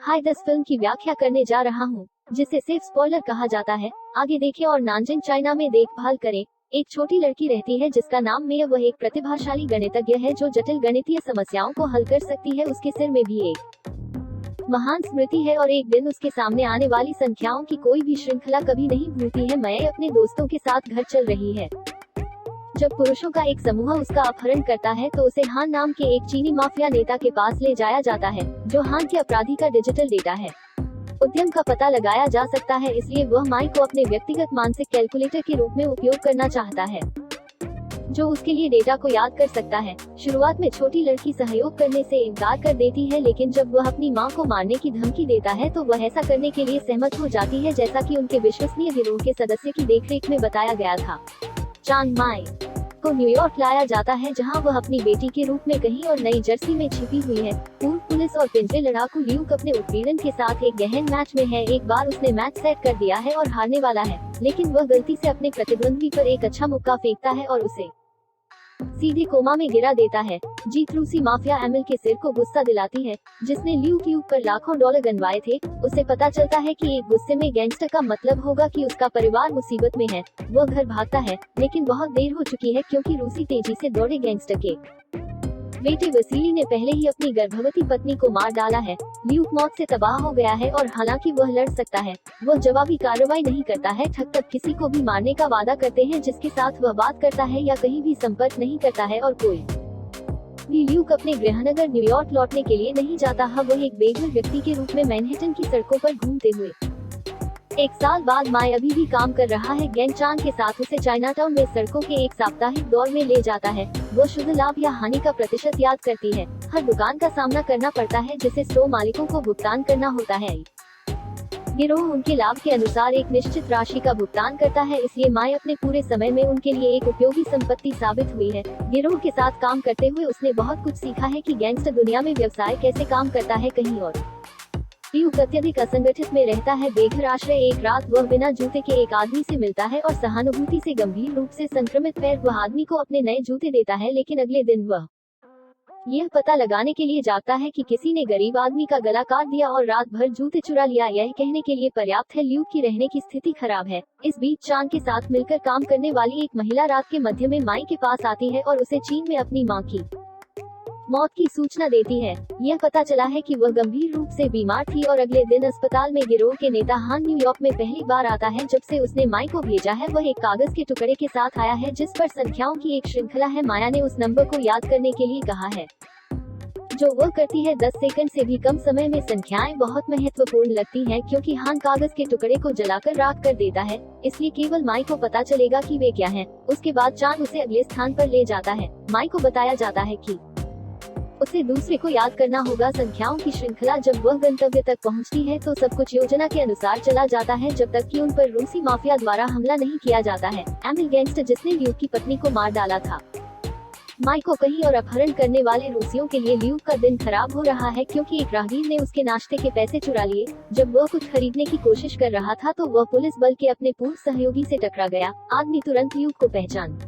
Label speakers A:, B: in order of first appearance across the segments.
A: हाय 10 film की व्याख्या करने जा रहा हूँ, जिसे सिर्फ स्पॉइलर कहा जाता है। आगे देखें और नानजिंग चाइना में देखभाल करें। एक छोटी लड़की रहती है जिसका नाम मे। वह एक प्रतिभाशाली गणितज्ञ है जो जटिल गणितीय समस्याओं को हल कर सकती है। उसके सिर में भी एक महान स्मृति है और एक दिन उसके सामने आने वाली संख्याओं की कोई भी श्रृंखला कभी नहीं भूलती है। मैं अपने दोस्तों के साथ घर चल रही है। जब पुरुषों का एक समूह उसका अपहरण करता है तो उसे हान नाम के एक चीनी माफिया नेता के पास ले जाया जाता है, जो हान के अपराधी का डिजिटल डेटा है। उद्यम का पता लगाया जा सकता है, इसलिए वह माई को अपने व्यक्तिगत मानसिक कैलकुलेटर के रूप में उपयोग करना चाहता है, जो उसके लिए डेटा को याद कर सकता है। शुरुआत में छोटी लड़की सहयोग करने से इनकार कर देती है, लेकिन जब वह अपनी मां को मारने की धमकी देता है तो वह ऐसा करने के लिए सहमत हो जाती है, जैसा कि उनके विश्वसनीय गिरोह के सदस्य की देखरेख में बताया गया था। चांग माई को न्यूयॉर्क लाया जाता है, जहां वह अपनी बेटी के रूप में कहीं और नई जर्सी में छिपी हुई है। पूर्व पुलिस और पिंजरे लड़ाकू ल्यूक अपने उत्पीड़न के साथ एक गहन मैच में है। एक बार उसने मैच सेट कर दिया है और हारने वाला है, लेकिन वह गलती से अपने प्रतिद्वंदी पर एक अच्छा मुक्का फेंकता है और उसे सीधे कोमा में गिरा देता है। जीत रूसी माफिया एमिल के सिर को गुस्सा दिलाती है, जिसने ल्यूक पर लाखों डॉलर गंवाए थे। उसे पता चलता है कि एक गुस्से में गैंगस्टर का मतलब होगा कि उसका परिवार मुसीबत में है। वह घर भागता है, लेकिन बहुत देर हो चुकी है क्योंकि रूसी तेजी से दौड़े गैंगस्टर के बेटे वसीली ने पहले ही अपनी गर्भवती पत्नी को मार डाला है। ल्यूक मौत से तबाह हो गया है और हालांकि वह लड़ सकता है, वह जवाबी कार्रवाई नहीं करता है। ठग तक किसी को भी मारने का वादा करते हैं जिसके साथ वह बात करता है या कहीं भी संपर्क नहीं करता है, और कोई भी ल्यूक अपने गृहनगर न्यूयॉर्क लौटने के लिए नहीं जाता है। वह एक बेघर व्यक्ति के रूप में मैनहट्टन की सड़कों पर घूमते हुए एक साल बाद माई अभी भी काम कर रहा है। गैंग चांग के साथ उसे चाइनाटाउन में सड़कों के एक साप्ताहिक दौर में ले जाता है। वो शुद्ध लाभ या हानि का प्रतिशत याद करती है। हर दुकान का सामना करना पड़ता है जिसे स्टोर मालिकों को भुगतान करना होता है। गिरोह उनके लाभ के अनुसार एक निश्चित राशि का भुगतान करता है, इसलिए माई अपने पूरे समय में उनके लिए एक उपयोगी संपत्ति साबित हुई है। गिरोह के साथ काम करते हुए उसने बहुत कुछ सीखा है कि गैंगस्टर दुनिया में व्यवसाय कैसे काम करता है। कहीं और ल्यूक अत्यधिक असंगठित में रहता है। बेघर आश्रय एक रात वह बिना जूते के एक आदमी से मिलता है और सहानुभूति से गंभीर रूप से संक्रमित पैर वह आदमी को अपने नए जूते देता है, लेकिन अगले दिन वह यह पता लगाने के लिए जागता है कि किसी ने गरीब आदमी का गला काट दिया और रात भर जूते चुरा लिया। यह कहने के लिए पर्याप्त है, ल्यूक की रहने की स्थिति खराब है। इस बीच चांग के साथ मिलकर काम करने वाली एक महिला रात के मध्य में माई के पास आती है और उसे चीन में अपनी मां की मौत की सूचना देती है। यह पता चला है कि वह गंभीर रूप से बीमार थी और अगले दिन अस्पताल में गिरोह के नेता हान न्यूयॉर्क में पहली बार आता है। जब से उसने माई को भेजा है वह एक कागज के टुकड़े के साथ आया है जिस पर संख्याओं की एक श्रृंखला है। माया ने उस नंबर को याद करने के लिए कहा है, जो वह करती है। 10 सेकंड से भी कम समय में संख्याएं बहुत महत्वपूर्ण लगती हैं, क्योंकि हान कागज के टुकड़े को जलाकर राख कर देता है, इसलिए केवल माई को पता चलेगा कि वे क्या हैं। उसके बाद चांद उसे अगले स्थान पर ले जाता है। माई को बताया जाता है कि उसे दूसरे को याद करना होगा संख्याओं की श्रृंखला। जब वह गंतव्य तक पहुंचती है तो सब कुछ योजना के अनुसार चला जाता है, जब तक कि उन पर रूसी माफिया द्वारा हमला नहीं किया जाता है। एमिल गैंगस्टर जिसने ल्यूक की पत्नी को मार डाला था। माई को कहीं और अपहरण करने वाले रूसियों के लिए ल्यूक का दिन खराब हो रहा है, क्योंकि एक राहगीर ने उसके नाश्ते के पैसे चुरा लिए। जब वह कुछ खरीदने की कोशिश कर रहा था तो वह पुलिस बल के अपने पूर्व सहयोगी से टकरा गया। आदमी तुरंत ल्यूक को पहचान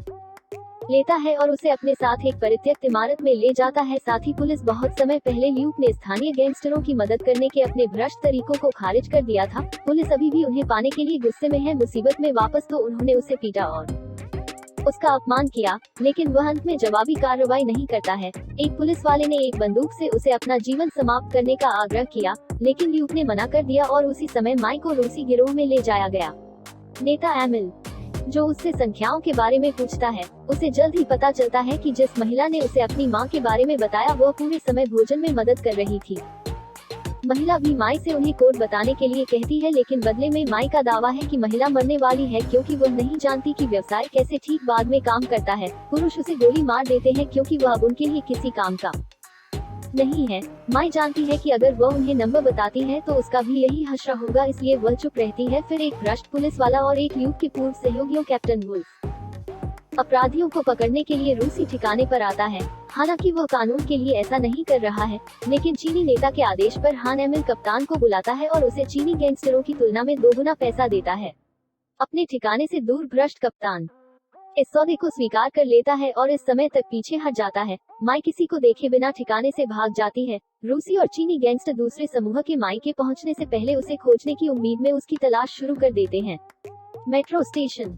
A: लेता है और उसे अपने साथ एक परित्यक्त इमारत में ले जाता है। साथ ही पुलिस बहुत समय पहले ल्यूक ने स्थानीय गैंगस्टरों की मदद करने के अपने भ्रष्ट तरीकों को खारिज कर दिया था। पुलिस अभी भी उन्हें पाने के लिए गुस्से में है। मुसीबत में वापस तो उन्होंने उसे पीटा और उसका अपमान किया, लेकिन वह अंत में जवाबी कार्रवाई नहीं करता है। एक पुलिस वाले ने एक बंदूक से उसे अपना जीवन समाप्त करने का आग्रह किया, लेकिन ल्यूक ने मना कर दिया और उसी समय माई को रूसी गिरोह में ले जाया गया। नेता एमिल, जो उससे संख्याओं के बारे में पूछता है, उसे जल्द ही पता चलता है कि जिस महिला ने उसे अपनी मां के बारे में बताया वह पूरे समय भोजन में मदद कर रही थी। महिला भी माई से उन्हें कोड बताने के लिए कहती है, लेकिन बदले में माई का दावा है कि महिला मरने वाली है, क्योंकि वह नहीं जानती कि व्यवसाय कैसे ठीक बाद में काम करता है। पुरुष उसे गोली मार देते हैं क्योंकि वह अब उनके लिए किसी काम का नहीं है। माई जानती है कि अगर वह उन्हें नंबर बताती है तो उसका भी यही हश्र होगा, इसलिए वह चुप रहती है। फिर एक भ्रष्ट पुलिस वाला और एक ल्यूक के पूर्व सहयोगियों कैप्टन वुल्फ अपराधियों को पकड़ने के लिए रूसी ठिकाने पर आता है। हालांकि वह कानून के लिए ऐसा नहीं कर रहा है, लेकिन चीनी नेता के आदेश पर हान एमिल कप्तान को बुलाता है और उसे चीनी गैंगस्टरों की तुलना में 2 गुना पैसा देता है। अपने ठिकाने से दूर भ्रष्ट कप्तान इस सौदे को स्वीकार कर लेता है और इस समय तक पीछे हट जाता है। माई किसी को देखे बिना ठिकाने से भाग जाती है। रूसी और चीनी गैंगस्टर दूसरे समूह के मायके पहुंचने से पहले उसे खोजने की उम्मीद में उसकी तलाश शुरू कर देते हैं। मेट्रो स्टेशन,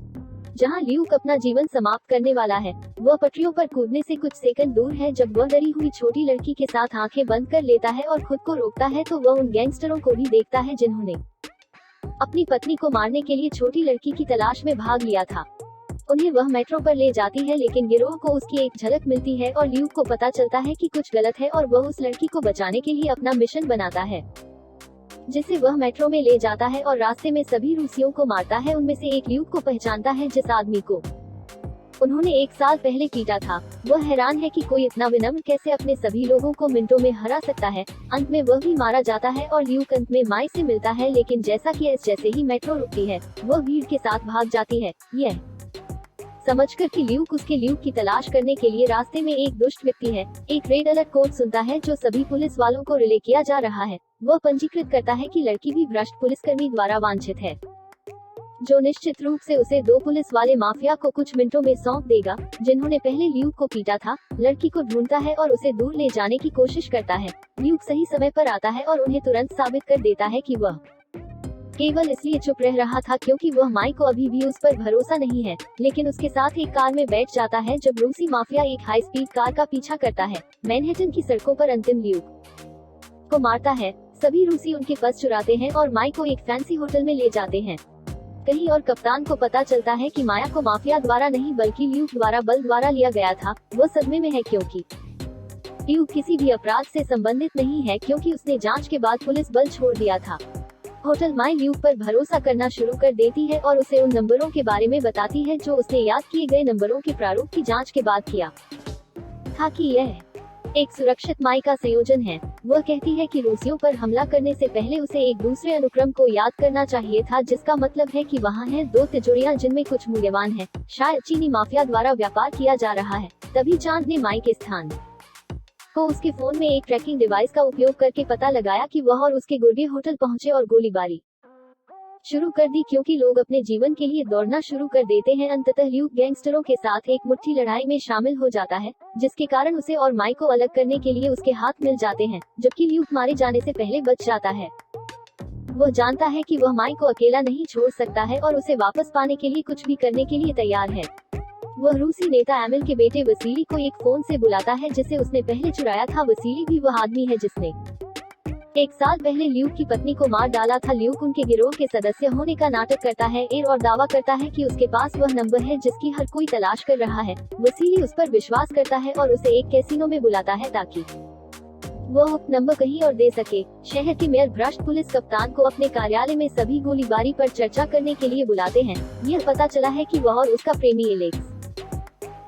A: जहां ल्यूक अपना जीवन समाप्त करने वाला है, वह पटरियों पर कूदने से कुछ सेकंड दूर है जब वह डरी हुई छोटी लड़की के साथ आंखें बंद कर लेता है और खुद को रोकता है तो वह उन गैंगस्टरों को भी देखता है जिन्होंने अपनी पत्नी को मारने के लिए छोटी लड़की की तलाश में भाग लिया था। उन्हें वह मेट्रो पर ले जाती है लेकिन गिरोह को उसकी एक झलक मिलती है और ल्यूक को पता चलता है कि कुछ गलत है और वह उस लड़की को बचाने के लिए अपना मिशन बनाता है, जिसे वह मेट्रो में ले जाता है और रास्ते में सभी रूसियों को मारता है। उनमें से एक ल्यूक को पहचानता है जिस आदमी को उन्होंने 1 साल पहले पीटा था। वह हैरान है कि कोई इतना विनम्र कैसे अपने सभी लोगों को मिनटों में हरा सकता है। अंत में वह भी मारा जाता है और ल्यूक अंत में माई से मिलता है, लेकिन जैसा कि जैसे ही मेट्रो रुकती है वह भीड़ के साथ भाग जाती है। यह समझकर कि ल्यूक की तलाश करने के लिए रास्ते में एक दुष्ट व्यक्ति है, एक रेड अलर्ट कोड सुनता है जो सभी पुलिस वालों को रिले किया जा रहा है। वह पंजीकृत करता है कि लड़की भी भ्रष्ट पुलिसकर्मी द्वारा वांछित है, जो निश्चित रूप से उसे 2 पुलिस वाले माफिया को कुछ मिनटों में सौंप देगा, जिन्होंने पहले ल्यूक को पीटा था। लड़की को ढूंढता है और उसे दूर ले जाने की कोशिश करता है। ल्यूक सही समय पर आता है और उन्हें तुरंत साबित कर देता है कि वह केवल इसलिए चुप रह रहा था क्योंकि वह माई को अभी भी उस पर भरोसा नहीं है, लेकिन उसके साथ एक कार में बैठ जाता है जब रूसी माफिया एक हाई स्पीड कार का पीछा करता है। मैनहट्टन की सड़कों पर अंतिम ल्यूक को मारता है। सभी रूसी उनके पर्स चुराते हैं और माई को एक फैंसी होटल में ले जाते हैं। कहीं और कप्तान को पता चलता है कि माया को माफिया द्वारा नहीं बल्कि ल्यूक द्वारा बल द्वारा लिया गया था। वह सदमे में है क्योंकि ल्यूक किसी भी अपराध से संबंधित नहीं है, क्योंकि उसने जांच के बाद पुलिस बल छोड़ दिया था। होटल माई ल्यूक पर भरोसा करना शुरू कर देती है और उसे उन नंबरों के बारे में बताती है जो उसने याद किए गए नंबरों के प्रारूप की जांच के बाद किया था कि यह एक सुरक्षित माई का संयोजन है। वह कहती है कि रूसियों पर हमला करने से पहले उसे एक दूसरे अनुक्रम को याद करना चाहिए था, जिसका मतलब है कि वहाँ हैं 2 तिजोरियां जिनमें कुछ मूल्यवान है। शायद चीनी माफिया द्वारा व्यापार किया जा रहा है। तभी चांद ने माई के स्थान को उसके फोन में एक ट्रैकिंग डिवाइस का उपयोग करके पता लगाया कि वह और उसके गुर्गे होटल पहुंचे और गोलीबारी शुरू कर दी, क्योंकि लोग अपने जीवन के लिए दौड़ना शुरू कर देते हैं। अंततः ल्यूक गैंगस्टरों के साथ एक मुट्ठी लड़ाई में शामिल हो जाता है, जिसके कारण उसे और माई को अलग करने के लिए उसके हाथ मिल जाते हैं, जबकि ल्यूक मारे जाने से पहले बच जाता है। वह जानता है कि वह माई को अकेला नहीं छोड़ सकता है और उसे वापस पाने के लिए कुछ भी करने के लिए तैयार है। वह रूसी नेता एमिल के बेटे वसीली को एक फोन से बुलाता है जिसे उसने पहले चुराया था। वसीली भी वह आदमी है जिसने 1 साल पहले ल्यूक की पत्नी को मार डाला था। ल्यूक उनके गिरोह के सदस्य होने का नाटक करता है और दावा करता है कि उसके पास वह नंबर है जिसकी हर कोई तलाश कर रहा है। वसीली उस पर विश्वास करता है और उसे एक कैसीनो में बुलाता है ताकि वह नंबर कहीं और दे सके। शहर के मेयर भ्रष्ट पुलिस कप्तान को अपने कार्यालय में सभी गोलीबारी पर चर्चा करने के लिए बुलाते हैं। यह पता चला है कि वह और उसका प्रेमी एलेक्स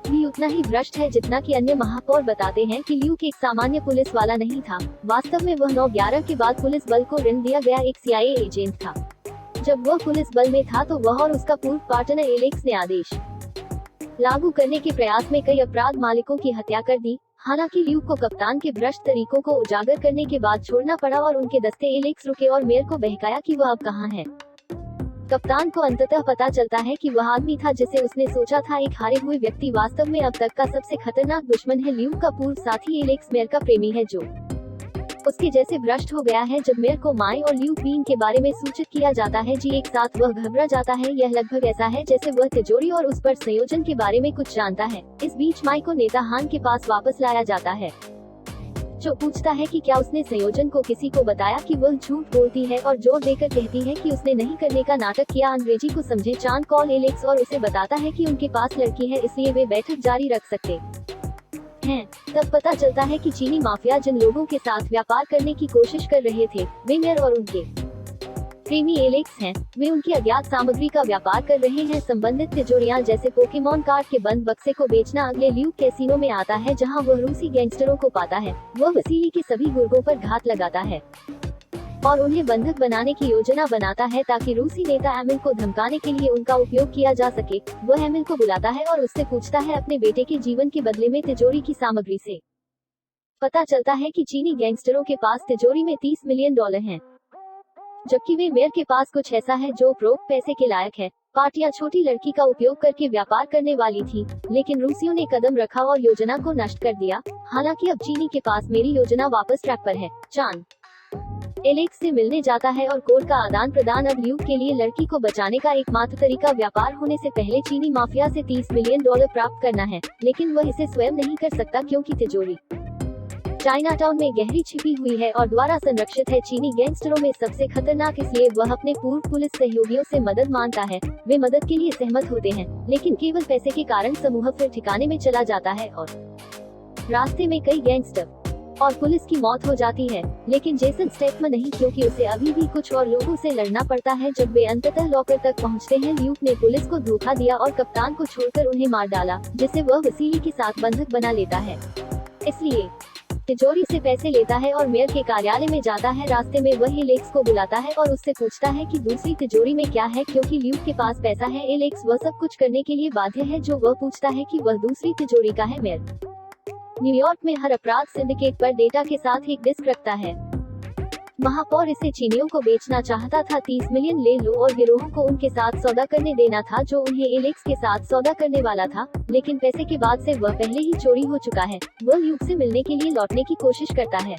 A: भी उतना ही भ्रष्ट है जितना कि अन्य महापौर बताते हैं कि ल्यूक एक सामान्य पुलिस वाला नहीं था। वास्तव में वह 9/11 के बाद पुलिस बल को ऋण दिया गया एक CIA एजेंट था। जब वह पुलिस बल में था तो वह और उसका पूर्व पार्टनर एलेक्स ने आदेश लागू करने के प्रयास में कई अपराध मालिकों की हत्या कर दी। हालांकि ल्यूक को कप्तान के भ्रष्ट तरीकों को उजागर करने के बाद छोड़ना पड़ा और उनके दस्ते एलेक्स रुके और मेयर को बहकाया कि वह अब कहां है। कप्तान को अंततः पता चलता है कि वह आदमी था जिसे उसने सोचा था एक हारे हुए व्यक्ति, वास्तव में अब तक का सबसे खतरनाक दुश्मन है। ल्यूक का पूर्व साथी एलेक्स मेयर का प्रेमी है जो उसके जैसे भ्रष्ट हो गया है। जब मेयर को माई और ल्यूक बीन के बारे में सूचित किया जाता है एक साथ, वह घबरा जाता है। यह लगभग ऐसा है जैसे वह तिजोरी और उस पर संयोजन के बारे में कुछ जानता है। इस बीच माई को नेता हान के पास वापस लाया जाता है, जो पूछता है कि क्या उसने संयोजन को किसी को बताया कि वह झूठ बोलती है और जोर देकर कहती है कि उसने नहीं करने का नाटक किया। अंग्रेजी को समझे चांद कॉल एलेक्स और उसे बताता है कि उनके पास लड़की है, इसलिए वे बैठक जारी रख सकते हैं। तब पता चलता है कि चीनी माफिया जिन लोगों के साथ व्यापार करने की कोशिश कर रहे थे वे मेयर और उनके प्रेमी एलेक्स हैं। वे उनकी अज्ञात सामग्री का व्यापार कर रहे हैं। संबंधित तिजोरियां जैसे पोकेमोन कार्ड के बंद बक्से को बेचना। अगले ल्यूक कैसीनो में आता है जहां वह रूसी गैंगस्टरों को पाता है। वह वसीली के सभी गुर्गों पर घात लगाता है और उन्हें बंधक बनाने की योजना बनाता है ताकि रूसी नेता एमिल को धमकाने के लिए उनका उपयोग किया जा सके। वह एमिल को बुलाता है और उससे पूछता है अपने बेटे के जीवन के बदले में तिजोरी की सामग्री से पता चलता है कि चीनी गैंगस्टरों के पास तिजोरी में $30 मिलियन हैं, जबकि वे मेयर के पास कुछ ऐसा है जो उपरोक्त पैसे के लायक है। पार्टियां छोटी लड़की का उपयोग करके व्यापार करने वाली थी, लेकिन रूसियों ने कदम रखा और योजना को नष्ट कर दिया। हालांकि अब चीनी के पास मेरी योजना वापस ट्रैक पर है। चान एलेक्स से मिलने जाता है और कोड का आदान प्रदान अब ल्यूक के लिए लड़की को बचाने का एकमात्र तरीका व्यापार होने से पहले चीनी माफिया से $30 मिलियन प्राप्त करना है, लेकिन वह इसे स्वयं नहीं कर सकता क्योंकि तिजोरी चाइनाटाउन में गहरी छिपी हुई है और द्वारा संरक्षित है। चीनी गैंगस्टरों में सबसे खतरनाक इसलिए वह अपने पूर्व पुलिस सहयोगियों से मदद मांगता है। वे मदद के लिए सहमत होते हैं, लेकिन केवल पैसे के कारण समूह फिर ठिकाने में चला जाता है और रास्ते में कई गैंगस्टर और पुलिस की मौत हो जाती है। लेकिन जेसन स्टेथम नहीं, क्योंकि उसे अभी भी कुछ और लोगों से लड़ना पड़ता है। जब वे अंततः लॉकर तक पहुंचते हैं, ल्यूक ने पुलिस को धोखा दिया और कप्तान को छोड़कर उन्हें मार डाला, जिसे वह वसीली के साथ बंधक बना लेता है। इसलिए तिजोरी से पैसे लेता है और मेयर के कार्यालय में जाता है। रास्ते में वह एलेक्स को बुलाता है और उससे पूछता है कि दूसरी तिजोरी में क्या है, क्योंकि ल्यूक के पास पैसा है। एलेक्स वह सब कुछ करने के लिए बाध्य है जो वह पूछता है कि वह दूसरी तिजोरी का है। मेयर न्यूयॉर्क में हर अपराध सिंडिकेट पर डेटा के साथ एक डिस्क रखता है। महापौर इसे चीनियों को बेचना चाहता था। 30 मिलियन ले लो और गिरोह को उनके साथ सौदा करने देना था जो उन्हें एलेक्स के साथ सौदा करने वाला था, लेकिन पैसे के बाद से वह पहले ही चोरी हो चुका है। वह ल्यूक से मिलने के लिए लौटने की कोशिश करता है,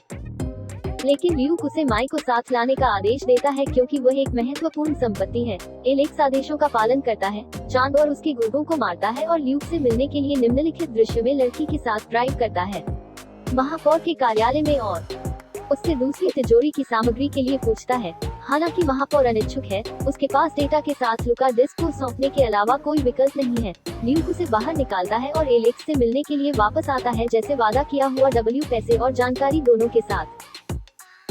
A: लेकिन ल्यूक उसे माई को साथ लाने का आदेश देता है क्योंकि वह एक महत्वपूर्ण संपत्ति है। एलेक्स आदेशों का पालन करता है, चांद और उसके गुर्गों को मारता है और ल्यूक से मिलने के लिए निम्नलिखित दृश्य में लड़की के साथ ड्राइव करता है। महापौर के कार्यालय में और उससे दूसरी तिजोरी की सामग्री के लिए पूछता है। हालांकि महापौर अनिच्छुक है, उसके पास डेटा के साथ लुका डिस्क को सौंपने के अलावा कोई विकल्प नहीं है। ल्यूक उसे बाहर निकालता है और एलेक्स से मिलने के लिए वापस आता है, जैसे वादा किया हुआ पैसे और जानकारी दोनों के साथ।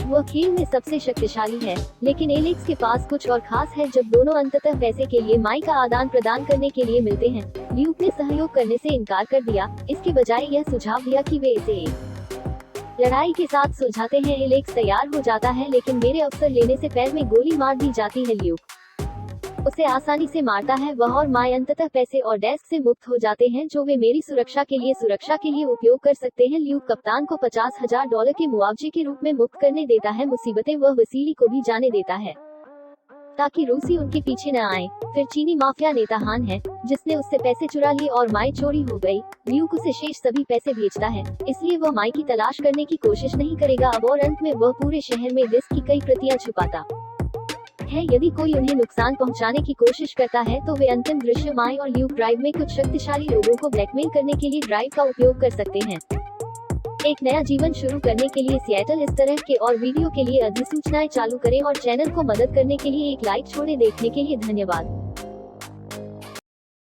A: वह खेल में सबसे शक्तिशाली है, लेकिन एलेक्स के पास कुछ और खास है। जब दोनों अंततः पैसे के लिए माई का आदान प्रदान करने के लिए मिलते हैं, ल्यूक ने सहयोग करने से इनकार कर दिया। इसके बजाय यह सुझाव दिया कि वे इसे लड़ाई के साथ सुलझाते हैं। एलेक्स तैयार हो जाता है, लेकिन मेरे अवसर लेने से पैर में गोली मार दी जाती है। ल्यूक उसे आसानी से मारता है। वह और माई अंततः पैसे और डेस्क से मुक्त हो जाते हैं जो वे मेरी सुरक्षा के लिए उपयोग कर सकते हैं। ल्यूक कप्तान को $50,000 के मुआवजे के रूप में मुक्त करने देता है। मुसीबतें वह वसीली को भी जाने देता है ताकि रूसी उनके पीछे न आए। फिर चीनी माफिया नेता हान है, जिसने उससे पैसे चुरा लिए और माई चोरी हो गई। ल्यूक उसे शेष सभी पैसे भेजता है, इसलिए वह माई की तलाश करने की कोशिश नहीं करेगा अब, और अंत में वह पूरे शहर में डिस्क की कई प्रतियां छुपाता है। यदि कोई उन्हें नुकसान पहुंचाने की कोशिश करता है तो वे अंतिम दृश्य माई और ल्यूक ड्राइव में कुछ शक्तिशाली लोगों को ब्लैकमेल करने के लिए ड्राइव का उपयोग कर सकते हैं। एक नया जीवन शुरू करने के लिए सिएटल इस तरह के और वीडियो के लिए अधिसूचनाएं चालू करें और चैनल को मदद करने के लिए एक लाइक छोड़ें। देखने के लिए धन्यवाद।